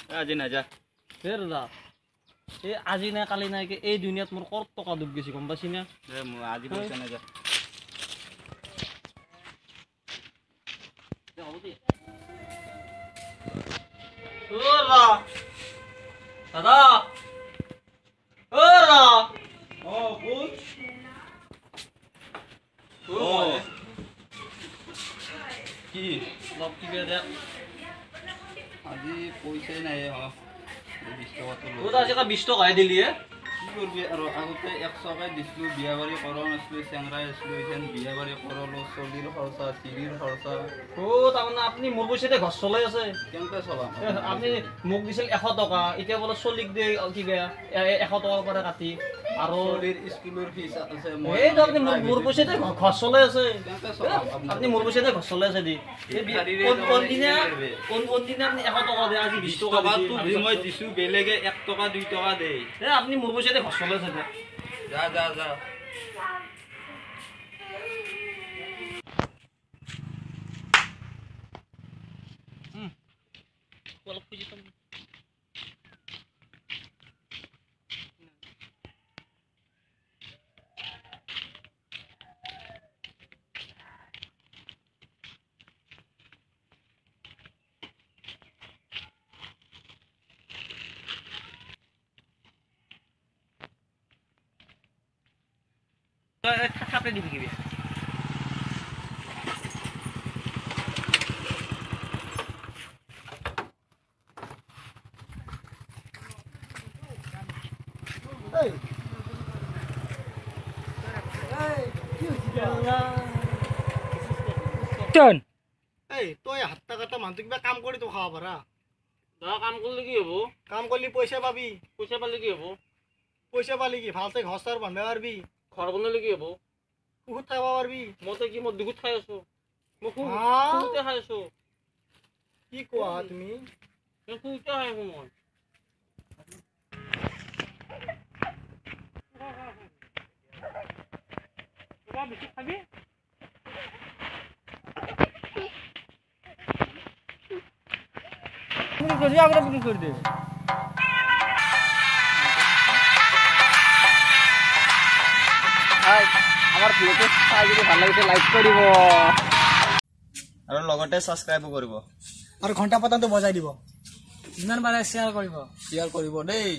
আজি নাযা ফের যা এই আজি নাই কালি নাই এই দুনিয়াত মোর কত টকা ডুব গেছি গম পাইছি না আজি পইচা নাযা দাদা কি লগ কি দেখ আজি পইচাই নাই 20 টাকা তো ও তো আজকে 20 টাকা দিলি কি করবি আর আগতে 100 টাকা দিছলু বিয়া বাড়ি করন আসলে স্যাংরা আসলে এখান বিয়া বাড়ি করলো চলির খরচা চিরির খরচা ও তার মানে আপনি মোর পয়সাতে ঘর চলাই আছে কেনকে চলাম আপনি মোক দিছিল 100 টাকা এতিয়া বলে চলিক দে কি বেয়া 100 টাকা করে কাটি আর চলির স্কুলের ফিস আছে এই তো আপনি মোর পয়সাতে ঘর চলাই আছে কেনকে চলাম আপনি মোর পয়সাতে ঘর চলাই আছে দি কোন দিনে আপনি 100 টাকা দে আজি 20 টাকা তুই মই দিছু বেলেগে 1 টাকা 2 টাকা দে এ আপনি মোর পয়সাতে ঘর চলাই আছে যা যা যা অলপ খুঁজি পাম খাপে দিবি কি এই তই হাত্তা কাটা মানুহ কিবা কাম কৰি তো খাব পাৰা দাদা কাম করলে কি হবো কাম করলি পয়সা পাবি পয়সা পালে কি হবো পয়সা পালি কি ভালতে ঘৰ চৰ বান্ধিব পাৰবি ঘৰ বনালে কি হবো বহুত খাব পাৰবি মতে কি মই দুগুত খাই আছো মই হা? খুঁতে খাই আছো কি কোৱা তুমি খুঁতে খাই আছো মই বেছি খাবি কৰে দে আমাৰ ভিডিওটো চাই যদি ভাল লাগিছে লাইক কৰিব আৰু লগতে সাবস্ক্ৰাইবো কৰিব আৰু ঘণ্টা পতাটো বজাই দিব যিমান পাৰে শ্বেয়াৰ কৰিব শেয়াৰ কৰিব দেই